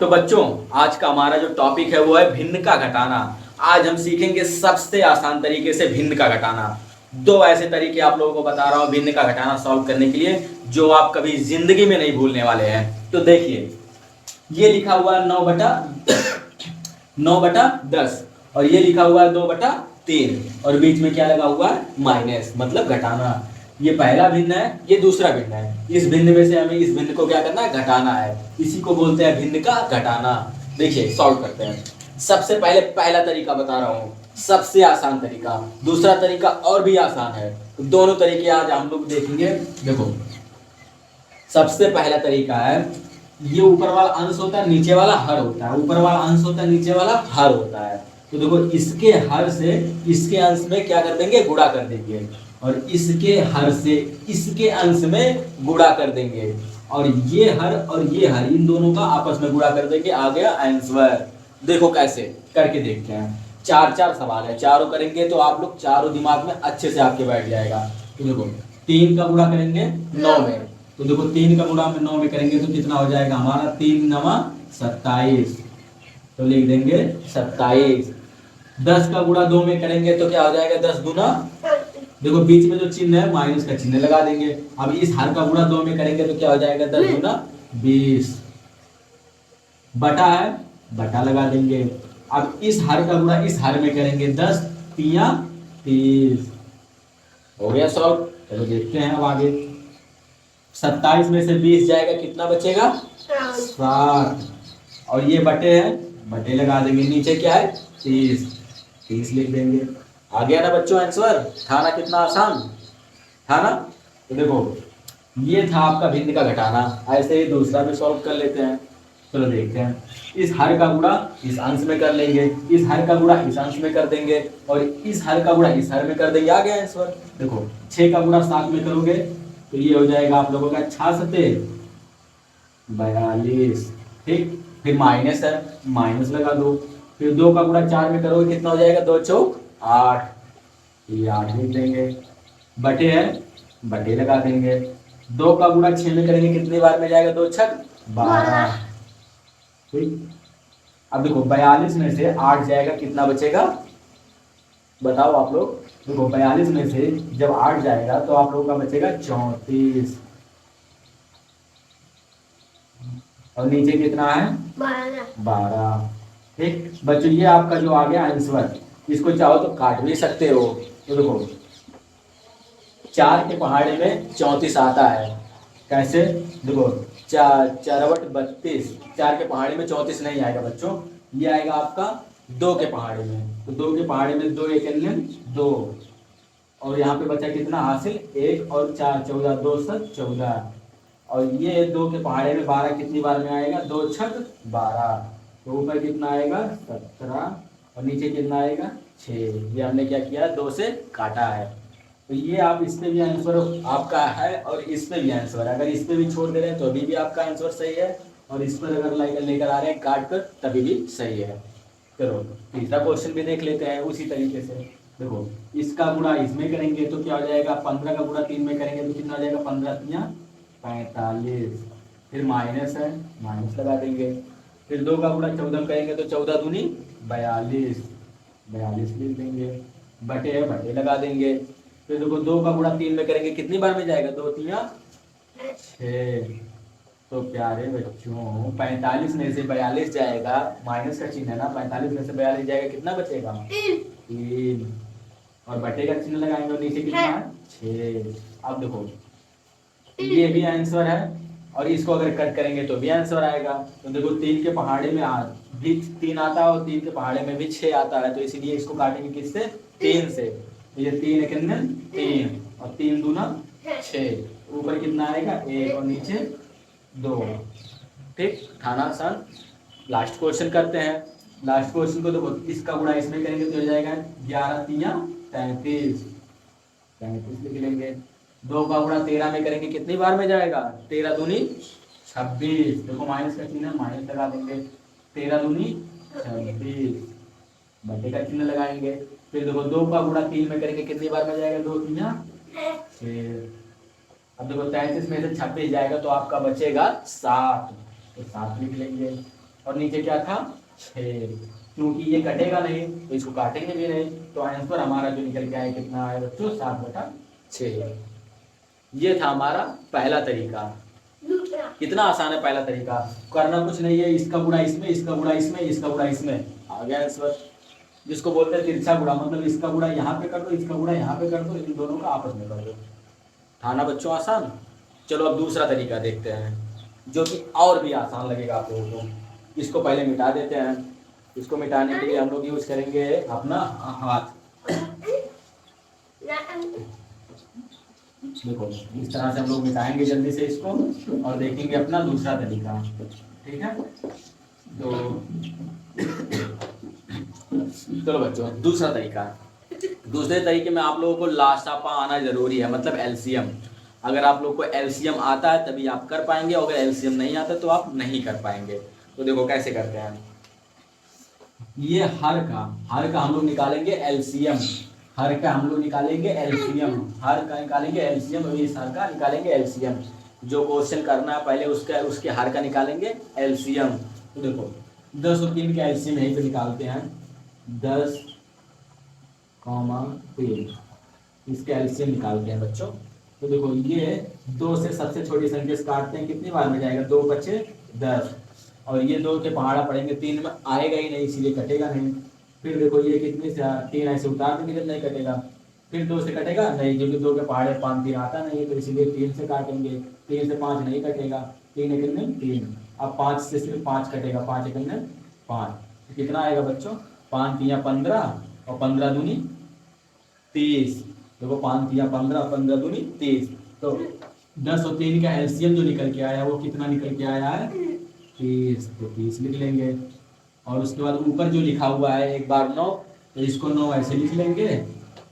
तो बच्चों, आज का हमारा जो टॉपिक है वो है भिन्न का घटाना। आज हम सीखेंगे सबसे आसान तरीके से भिन्न का घटाना। दो ऐसे तरीके आप लोगों को बता रहा हूं भिन्न का घटाना सॉल्व करने के लिए, जो आप कभी जिंदगी में नहीं भूलने वाले हैं। तो देखिए, ये लिखा हुआ है 9/10 और ये लिखा हुआ है 2/3 और बीच में क्या लगा हुआ है, माइनस, मतलब घटाना। ये पहला भिन्न है, ये दूसरा भिन्न है। इस भिन्न में से हमें इस भिन्न को क्या करना है, घटाना है। इसी को बोलते हैं भिन्न का घटाना। देखिए सॉल्व करते हैं। सबसे पहले पहला तरीका बता रहा हूँ, सबसे आसान तरीका। दूसरा तरीका और भी आसान है, तो दोनों तरीके आज हम लोग देखेंगे। देखो, सबसे पहला तरीका है, ये ऊपर वाला अंश होता है, नीचे वाला हर होता है। ऊपर वाला अंश होता है, नीचे वाला हर होता है। तो देखो, इसके हर से इसके अंश में क्या कर देंगे, गुणा कर देंगे, और इसके हर से इसके अंश में गुणा कर देंगे, और ये हर और ये हर, इन दोनों का आपस में गुणा कर देंगे। आ गया आंसर। देखो कैसे करके देखते हैं। चार चार सवाल है, चारों करेंगे तो आप लोग चारों दिमाग में अच्छे से आपके बैठ जाएगा। तो देखो, 3 का गुणा करेंगे 9 में, तो देखो 3 का गुणा में 9 में करेंगे तो कितना हो जाएगा हमारा, 3 9 27, तो लिख देंगे 27। 10 का गुणा 2 में करेंगे तो क्या हो जाएगा, 10 दूना, देखो बीच में जो चिन्ह है माइनस का चिन्ह लगा देंगे। अब इस हर का गुणा 2 में करेंगे तो क्या हो जाएगा, 10 दूना 20, बटा है, बटा लगा देंगे। अब इस हर का गुणा इस हर में करेंगे, 10 तिया 30, हो गया सॉल्व। चलो देखते हैं अब आगे। 27 में से 20 जाएगा, कितना बचेगा, 7, और ये बटे है, बटे लगा देंगे। नीचे क्या है, 30 लिख देंगे। आ गया ना बच्चों आंसर। था ना कितना आसान, था ना। तो देखो, ये था आपका भिन्न का घटाना। ऐसे ही दूसरा भी सॉल्व कर लेते हैं। चलो देखते हैं। इस हर का गुणा इस अंश में कर लेंगे, इस हर का गुणा इस अंश में कर देंगे, और इस हर का गुणा इस हर में कर देंगे। आ गया आंसर। देखो, 6 का गुणा 7 में करोगे तो ये हो जाएगा आप लोगों का 66 42, ठीक। फिर माइनस है, माइनस लगा दो। फिर 2 का गुणा 4 में करोगे, कितना हो जाएगा, 2 चौक 8, ये 8 लिख देंगे। बटे है, बटे लगा देंगे। 2 का गुणा 6 में करेंगे, कितनी बार में जाएगा, 2 छक 12, ठीक। अब देखो, 42 में से 8 जाएगा, कितना बचेगा, बताओ आप लोग। देखो, 42 में से जब 8 जाएगा तो आप लोगों का बचेगा 34, और नीचे कितना है, 12, ठीक। बच्चों, ये आपका जो आ गया आंसर। इसको चाहो तो काट भी सकते हो। तो देखो, 4 के पहाड़े में 34 आता है। कैसे, देखो, 4 4 32, 4 के पहाड़े में 34 नहीं आएगा बच्चों, ये आएगा आपका 2 के पहाड़े में। तो 2 के पहाड़े में 2 1 2, और यहाँ पे बचा कितना हासिल, 1 और 4 14, 2 7 14, और ये 2 के पहाड़े में 12 कितनी बार में आएगा, 2 छक 12, तो ऊपर कितना आएगा, 17, और नीचे कितना आएगा, 6। ये हमने क्या किया, 2 से काटा है। तो ये आप इस पे भी आंसर आपका है, और इस पे भी आंसर है। अगर इस पे भी छोड़ दे रहे हैं तो अभी भी आपका आंसर सही है, और इस पर अगर लेकर आ रहे हैं काट कर, तभी भी सही है। चलो तीसरा क्वेश्चन भी देख लेते हैं उसी तरीके से। देखो, इसका गुणा इसमें करेंगे तो क्या हो जाएगा, 15 का गुणा 3 में करेंगे तो कितना हो जाएगा, 15 तिया 45, फिर माइनस है, माइनस लगा देंगे। फिर 2 का गुणा 14 करेंगे तो 14 दूनी 42, 42 लिख देंगे। बटे है, बटे लगा देंगे। फिर देखो, 2 का गुणा 3 में करेंगे, कितनी बार में जाएगा, 2 तिया 6। तो प्यारे बच्चों, 45 में से 42 जाएगा, माइनस का चिन्ह है ना, 45 में से 42 जाएगा, कितना बचेगा, 3, और बटे का चिन्ह लगाएंगे, और नीचे कितना है, 6। अब देखो, ये भी आंसर है, और इसको अगर कट करेंगे तो भी आंसर आएगा। तो देखो, 3 के पहाड़े में भी 3 आता है, और 3 के पहाड़े में भी 6 आता है, तो इसीलिए इसको काटेंगे किससे, 3 से। तो ये 3 1 3, और 3 दूना 6, ऊपर कितना आएगा, 1, और नीचे 2, ठीक। थाना आसान। लास्ट क्वेश्चन करते हैं। लास्ट क्वेश्चन को देखो, इसका गुणा इसमें करेंगे तो हो जाएगा 11 तिया 33, 33 लिख लेंगे। 2 का गुणा 13 में करेंगे, कितनी बार में जाएगा, 13 दूनी 26, देखो माइनस का चिन्ह है, माइनस लगा देंगे। 13 दूनी 26, बटे का चिन्ह लगाएंगे। फिर देखो, 2 का गुणा 3 में करेंगे, कितनी बार में जाएगा, 2 तिया 6। अब देखो, 33 में से 26 जाएगा तो आपका बचेगा 7, तो 7 लिख लेंगे। और नीचे क्या था 6, क्योंकि ये कटेगा नहीं तो इसको काटेंगे भी नहीं, तो आंसर हमारा जो निकल के आया कितना आया बच्चों 7/6। ये था हमारा पहला तरीका। कितना आसान है पहला तरीका, करना कुछ नहीं है, इसका गुणा इसमें, इसका गुणा इसमें, इसका गुणा इसमें, आ गया आंसर। जिसको बोलते हैं तिरछा गुणा, मतलब इसका गुणा यहाँ पे कर दो, इसका गुणा यहाँ पे कर दो, इन दोनों का आपस में कर दो। था ना बच्चों आसान। चलो अब दूसरा तरीका देखते हैं जो कि और भी आसान लगेगा आप लोगों को। इसको पहले मिटा देते हैं। इसको मिटाने के लिए हम लोग यूज करेंगे अपना हाथ। देखो इस तरह से हम लोग मिटाएंगे जल्दी से इसको और देखेंगे अपना दूसरा तरीका। ठीक है, तो चलो बच्चों दूसरा तरीका। दूसरे तरीके में आप लोगों को लासापा आना जरूरी है, मतलब एलसीएम। अगर आप लोग को एलसीएम आता है तभी आप कर पाएंगे, अगर एलसीएम नहीं आता तो आप नहीं कर पाएंगे। तो देखो कैसे करते हैं। ये हर का हम लोग निकालेंगे एलसीएम, हर का हम लोग निकालेंगे एलसीएम, हर का निकालेंगे एलसीएम, और इस हर का निकालेंगे एलसीएम। जो क्वेश्चन करना है पहले उसके हर का निकालेंगे एलसीएम। तो देखो 10 और 3 का एलसीएम यहीं पे निकालते हैं, 10, 3, इसके एलसीएम निकालते हैं बच्चों। तो देखो ये 2 से सबसे छोटी संख्या से काटते हैं, कितनी बार में जाएगा, 2 बचे 10, और ये 2 के पहाड़ा पड़ेंगे, 3 में आएगा ही नहीं इसीलिए कटेगा नहीं। फिर देखो ये कितने से 3 ऐसे उतार देंगे जब नहीं कटेगा, फिर 2 से कटेगा नहीं, क्योंकि 2 के पहाड़े 5 3 आता नहीं है, तो इसीलिए 3 से काटेंगे, 3 से 5 नहीं कटेगा, 3 एक 3, अब 5 से सिर्फ 5 कटेगा, 5 एक 5, कितना आएगा बच्चों, 5 3 15 और 15 दूनी 30। देखो 5 3 15, 15 दूनी 30। तो 10 और 3 का एलसीएम जो निकल के आया वो कितना निकल के आया है 30, तो 30 लिख लेंगे। और उसके बाद ऊपर जो लिखा हुआ है 1 बार 9, तो इसको 9 ऐसे लिख लेंगे।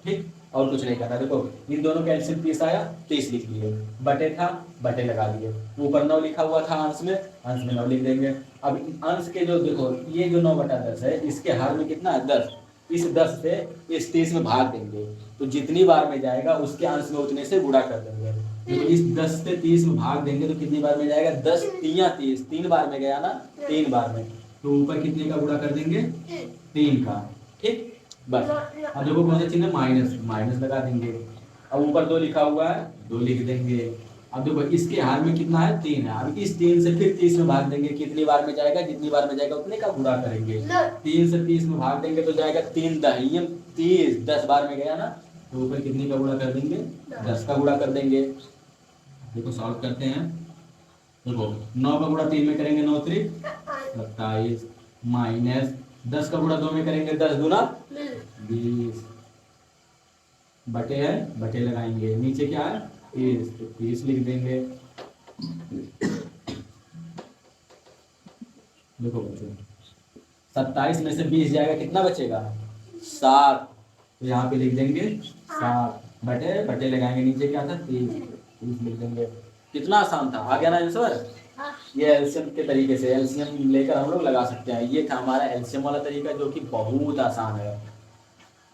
ठीक, और कुछ नहीं करना। देखो इन दोनों का एलसीएम 30 आया, 30 लिख लिए, बटे था बटे लगा लिए, ऊपर 9 लिखा हुआ था अंश में 9 लिख देंगे। अब अंश के जो देखो ये जो 9/10 है, इसके हर में कितना है 10, इस 10 से इस 30 में भाग देंगे, तो जितनी बार में जाएगा उसके अंश में उतने से गुणा कर देंगे। तो इस 10 से 30 में भाग देंगे तो कितनी बार में जाएगा, 10 3 30, 3 बार में गया ना, 3 बार में, तो ऊपर कितने का गुणा कर देंगे 3 का। ठीक, बस। अब देखो कौन सा चिन्ह है, माइनस लगा देंगे। अब ऊपर 2 लिखा हुआ है, 2 लिख देंगे। अब देखो इसके हार में कितना है 3 है, अब इस 3 से फिर 30 में भाग देंगे, कितनी बार में जाएगा, जितनी बार में जाएगा उतने का गुणा करेंगे। 3 से 30 में भाग देंगे तो जाएगा 3 दहियम 30, 10 बार में गया ना, तो ऊपर कितने का गुणा कर देंगे 10 का गुणा कर देंगे। देखो सॉल्व करते हैं। देखो 9 का गुणा 3 में करेंगे 9 3 27, माइनस 10 का गुणा 2 में करेंगे 10 दूना 20, बटे है बटे लगाएंगे, नीचे क्या है 30, तो 30 लिख देंगे। देखो बच्चों 27 में से 20 जाएगा, कितना बचेगा 7, तो यहाँ पे लिख देंगे 7, बटे बटे लगाएंगे, नीचे क्या था 30 लिख देंगे। कितना आसान था, आ गया ना आंसर। ये एलसीएम के तरीके से एलसीएम लेकर हम लोग लगा सकते हैं। ये था हमारा एलसीएम वाला तरीका जो कि बहुत आसान है।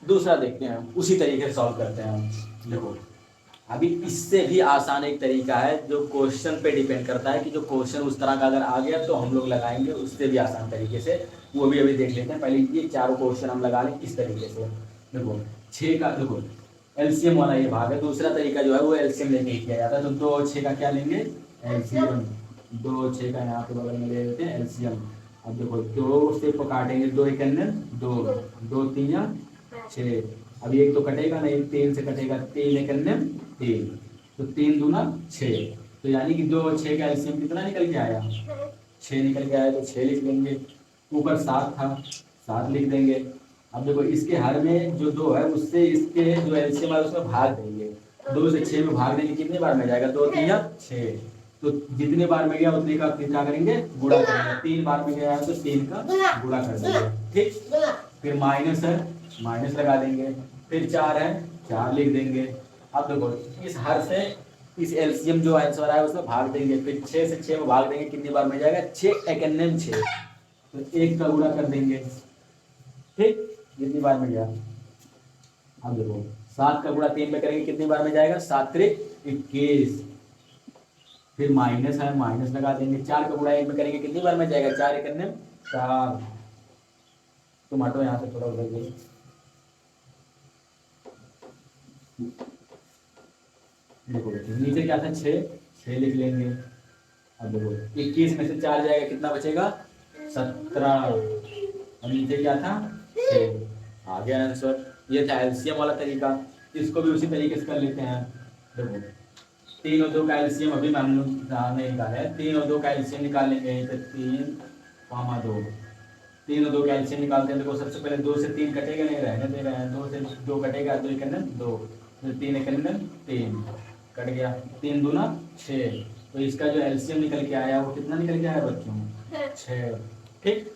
दूसरा देखते हैं, उसी तरीके से सॉल्व करते हैं। देखो अभी इससे भी आसान एक तरीका है जो क्वेश्चन पे डिपेंड करता है कि जो क्वेश्चन उस तरह का अगर आ गया तो हम लोग लगाएंगे उससे भी आसान तरीके से, वो भी अभी देख लेते हैं। पहले ये चारों क्वेश्चन हम लगा लें इस तरीके से। देखो 6 का देखो एलसीएम वाला ये भाग है, दूसरा तरीका जो है वो एलसीएम लेके ही किया जाता है। तो 2 और 6 का क्या लेंगे एलसीएम, 2 और 6 का यहाँ पे बगल में ले लेते हैं एलसीएम। अब देखो 2 से काटेंगे, 2 एक 2, 2 3 6, अभी एक तो कटेगा नहीं, 3 से कटेगा, 3 एक 3, तो 3 दूना 6, तो यानी कि 2 और 6 का एलसीएम कितना निकल के आया 6 निकल के आया, तो 6 लिख लेंगे। ऊपर 7 था, 7 लिख देंगे। अब देखो इसके हर में जो 2 है उससे इसके जो एलसीएम है उसमें भाग देंगे, 2 से 6 में भाग देंगे, कितने बार में जाएगा 2 3 6, तो जितने बार में गया उतने का क्या करेंगे गुणा करेंगे, 3 बार में गया है तो 3 का गुणा कर देंगे। ठीक, फिर माइनस है माइनस लगा देंगे, फिर 4 है 4 लिख देंगे। अब देखो इस हर से इस एलसीएम जो आंसर आया उसमें भाग देंगे, फिर 6 से 6 में भाग देंगे, कितनी बार में जाएगा 6 एक 6, तो 1 का गुणा कर देंगे। ठीक, कितनी बार में गया। अब देखो 7 का गुणा 3 में करेंगे, कितनी बार में जाएगा 7 3 21, फिर माइनस है, माइनस लगा देंगे। 4 का गुणा 1 में करेंगे कितनी बार में जाएगा? 4 एक करने 4। तुम हटो यहाँ से थोड़ा उधर गए। देखो नीचे क्या था? 6, 6 लिख लेंगे। अब देखो 21 में से 4 जाएगा, कितना बचेगा? 17। और नीचे क्या था? 6। आ गया आंसर। ये था एलसीएम वाला तरीका। इसको भी उसी तरीके से कर लेते हैं। देखो 3 और 2 का एलसीएम अभी हम लोग नहीं निकाला है। 3 और 2 का एलसीएम निकालेंगे तो 3, 2। 3 और 2 का एलसीएम निकालते हैं। देखो सबसे पहले 2 से 3 कटेगा, नहीं रहने दे रहे हैं। 2 से 2 कटेगा, 2 एक 2, फिर 3 एक 3 कट गया। 3 दूना 6। तो इसका जो एलसीएम निकल के आया वो कितना निकल के आया बच्चों? 6। ठीक।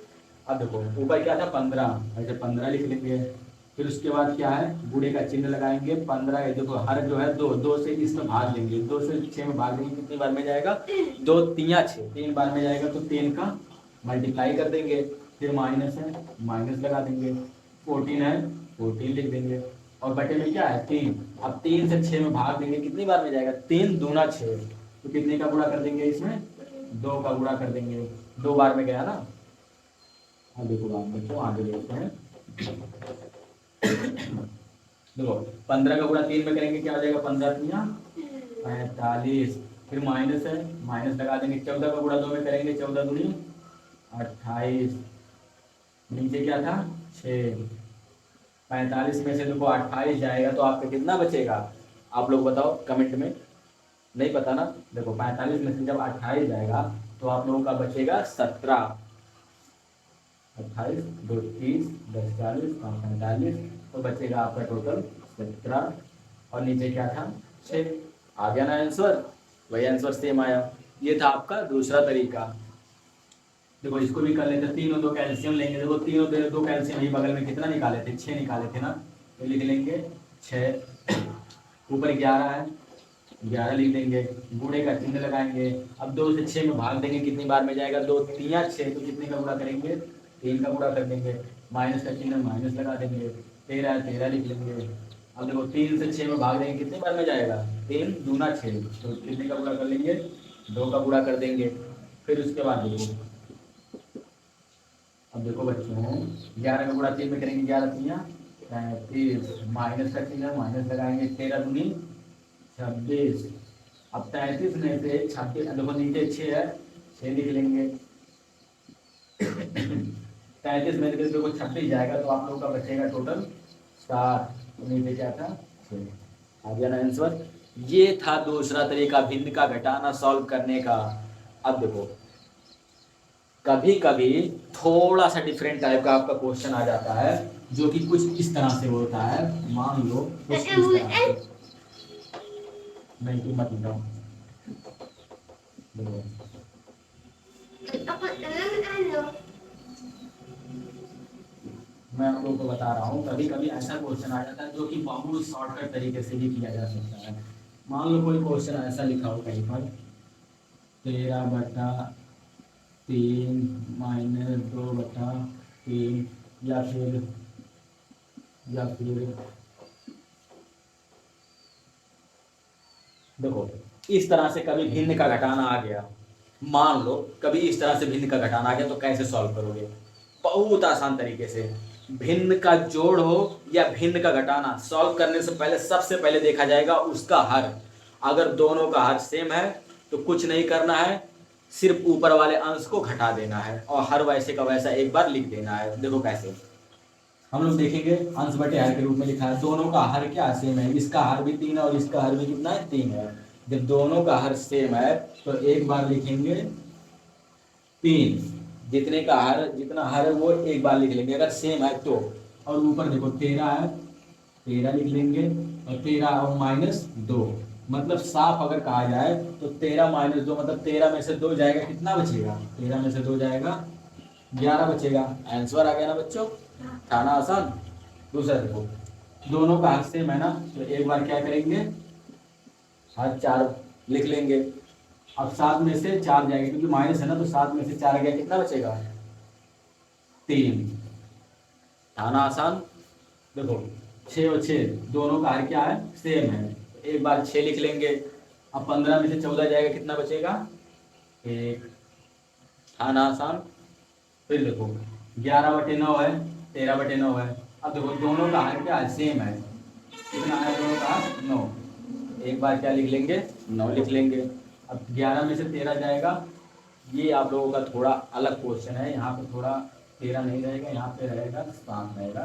अब देखो ऊपर क्या था? 15, ऐसे 15 लिख लेंगे। फिर उसके बाद क्या है? बूढ़े का चिन्ह लगाएंगे। 15 देखो हर जो है 2, 2 से इसमें भाग देंगे। 2 से 6 में भाग देंगे, कितनी बार में जाएगा? 2 3 6, 3 बार में जाएगा। तो 3 का मल्टीप्लाई कर देंगे। फिर माइनस है, माइनस लगा देंगे। 14 है, 14 लिख देंगे। और बटे में क्या है? 3। अब 3 से 6 में भाग देंगे, कितनी बार में जाएगा? 3 दूना 6। तो कितने का गुणा कर देंगे इसमें? 2 का गुणा कर देंगे। 2 बार में गया ना। अब देखो आप बच्चों आगे देखते हैं। देखो 15 का गुणा 3 में करेंगे, क्या हो जाएगा? 15 3 45। फिर माइनस है, माइनस लगा देंगे। 14 का गुणा 2 में करेंगे, 14 दूनी 28। नीचे क्या था? 6। 45 में से देखो 28 जाएगा तो आपका कितना बचेगा? आप लोग बताओ कमेंट में। नहीं पता ना? देखो 45 में से जब 28 जाएगा तो आप लोगों का बचेगा 17। 28 2 30 10 40 5 45, तो बचेगा आपका टोटल 17। और नीचे क्या था? 6। आ गया ना आंसर? वही आंसर सेम आया। ये था आपका दूसरा तरीका। देखो इसको भी कर लेते हैं। 3 और 2 कैल्शियम लेंगे। देखो 3 और 2 कैल्शियम, यही बगल में कितना निकाले थे? 6 निकाले थे ना। तो लिख लेंगे 6। ऊपर 11 है, 11 लिख देंगे। बूढ़े का चिन्ह लगाएंगे। अब 2 से 6 में भाग देंगे, कितनी बार में जाएगा? 2 3 6, तो कितने का गुणा करेंगे? 3 का गुणा कर देंगे। माइनस का चिन्ह, माइनस लगा देंगे। 13 13 लिख लेंगे। अब देखो 3 से 6 में भाग देंगे, कितनी बार में जाएगा? 3 दूना 6, तो कितने का गुणा कर लेंगे? 2 का गुणा कर देंगे। फिर उसके बाद देखो, अब देखो बच्चों 11 का गुणा 3 में करेंगे, 11 3 35, माइनस का चिन्ह, माइनस लगाएंगे। 13 दूनी 26। अब 33 में से 26, देखो नीचे 6 है, 6 लिख लेंगे। 33 में से देखो 26 जाएगा तो आप लोगों का बचेगा टोटल 7। नीचे क्या था? 6। आ गया ना आंसर? ये था दूसरा तरीका भिन्न का घटाना सॉल्व करने का। अब देखो कभी कभी थोड़ा सा डिफरेंट टाइप का आपका क्वेश्चन आ जाता है, जो कि कुछ इस तरह से होता है। मान लो कुछ इस तरह से, नहीं कि मत बताओ। मैं आप लोगों को बता रहा हूँ, कभी कभी ऐसा क्वेश्चन आ जाता है जो कि बहुत शॉर्टकट तरीके से भी किया जा सकता है। मान लो कोई क्वेश्चन ऐसा लिखा हो कहीं पर 13/3 माइनस 2/3, या फिर देखो इस तरह से कभी भिन्न का घटाना आ गया। मान लो कभी इस तरह से भिन्न का घटाना आ गया तो कैसे सॉल्व करोगे? बहुत आसान तरीके से। भिन्न का जोड़ हो या भिन्न का घटाना, सॉल्व करने से पहले सबसे पहले देखा जाएगा उसका हर। अगर दोनों का हर सेम है तो कुछ नहीं करना है, सिर्फ ऊपर वाले अंश को घटा देना है और हर वैसे का वैसा एक बार लिख देना है। देखो कैसे हम लोग देखेंगे, अंश बटे हर के रूप में लिखा है। दोनों का हर क्या सेम है? इसका हर भी 3 है और इसका हर भी कितना है? 3 है। जब दोनों का हर सेम है तो एक बार लिखेंगे 3, जितना हर है वो एक बार लिख लेंगे अगर सेम है तो। और ऊपर देखो 13 है, 13 लिख लेंगे। और 13 और -2, मतलब साफ अगर कहा जाए तो 13 - 2 मतलब 13 में से 2 जाएगा, कितना बचेगा? 13 में से 2 जाएगा 11 बचेगा। आंसर आ गया ना बच्चों? था ना आसान? दूसरा देखो, दोनों का हर सेम है ना, तो एक बार क्या करेंगे? हर 4 लिख लेंगे। अब 7 में से 4 जाएगा क्योंकि माइनस है ना, तो 7 में से 4 गया, कितना बचेगा? 3। था ना आसान? देखो 6 और 6 दोनों का हर क्या है? सेम है। एक बार 6 लिख लेंगे। अब 15 में से 14 जाएगा, कितना बचेगा? 1। था ना आसान? फिर देखो 11/9 है, 13/9 है। अब देखो दोनों का हर क्या है? सेम है। कितना है दोनों का? 9। एक बार क्या लिख लेंगे? 9 लिख लेंगे। अब 11 में से 13 जाएगा, ये आप लोगों का थोड़ा अलग क्वेश्चन है। यहाँ पे थोड़ा 13 नहीं रहेगा, यहाँ पे रहेगा 7 रहेगा।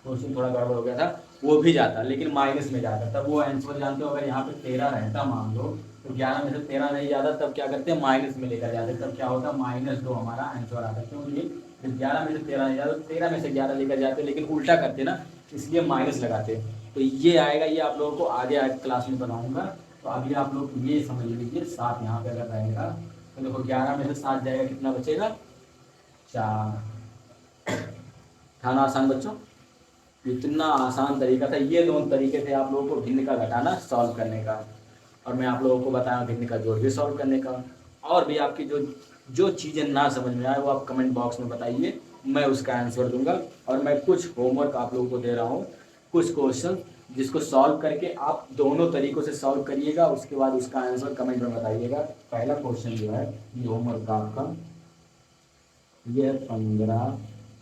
क्वेश्चन थोड़ा गड़बड़ हो गया था, वो भी जाता लेकिन माइनस में जाता। तब वो आंसर जानते हो, अगर यहाँ पे 13 रहता मान लो, तो 11 में से 13 नहीं जाता, तब क्या करते हैं? माइनस में लेकर जाते। तब क्या होता? -2 हमारा आंसर आता। क्योंकि 11 में से 13 नहीं जाता, 13 में से 11 लेकर जाते, लेकिन उल्टा करते ना, इसलिए माइनस लगाते। तो ये आएगा, ये आप लोगों को आगे क्लास में बनाऊंगा। तो अभी आप लोग ये समझ लीजिए, 7 यहाँ पे अगर रहेगा तो देखो 11 में से 7 जाएगा, कितना बचेगा? 4। था ना आसान बच्चों? इतना आसान तरीका था। ये दोनों तरीके थे आप लोगों को भिन्न का घटाना सॉल्व करने का, और मैं आप लोगों को बताया भिन्न का जोड़ भी सॉल्व करने का। और भी आपकी जो जो चीज़ें ना समझ में आए वो आप कमेंट बॉक्स में बताइए, मैं उसका आंसर दूंगा। और मैं कुछ होमवर्क आप लोगों को दे रहा हूँ, कुछ क्वेश्चन जिसको सॉल्व करके आप दोनों तरीकों से सॉल्व करिएगा, उसके बाद उसका आंसर कमेंट में बताइएगा। पहला क्वेश्चन जो है ये होमवर्क का आपका, ये 15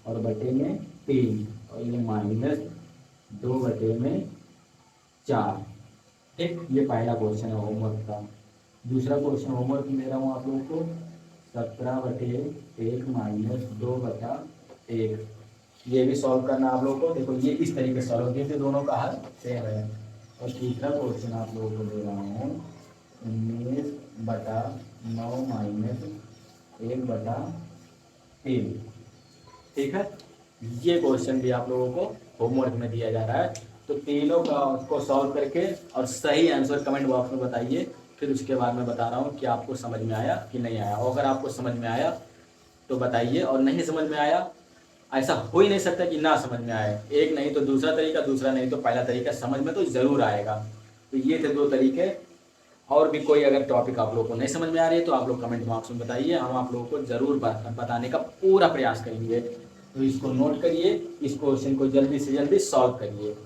और बटे में 3, और ये -2/4। ठीक, ये पहला क्वेश्चन है होमवर्क का। दूसरा क्वेश्चन होमवर्क में दे रहा हूँ आप लोगों को, 17/1 -2/1। ये भी सॉल्व करना आप लोगों को। देखो ये इस तरीके से सॉल्व होती है, दोनों का हल सेम है। और तीसरा क्वेश्चन आप लोगों को दे रहा हूँ, 19/9 -1/3। ठीक है, ये क्वेश्चन भी आप लोगों को होमवर्क में दिया जा रहा है। तो तीनों का को सॉल्व करके और सही आंसर कमेंट बॉक्स में बताइए। फिर उसके बाद मैं बता रहा हूँ कि आपको समझ में आया कि नहीं आया। और अगर आपको समझ में आया तो बताइए, और नहीं समझ में आया, ऐसा हो ही नहीं सकता कि ना समझ में आए। एक नहीं तो दूसरा तरीका, दूसरा नहीं तो पहला तरीका, समझ में तो ज़रूर आएगा। तो ये थे 2 तरीके। और भी कोई अगर टॉपिक आप लोगों को नहीं समझ में आ रही है तो आप लोग कमेंट बॉक्स में बताइए, हम आप लोगों को ज़रूर बताने का पूरा प्रयास करेंगे। तो इसको नोट करिए, इस क्वेश्चन को जल्दी से जल्दी सॉल्व करिए।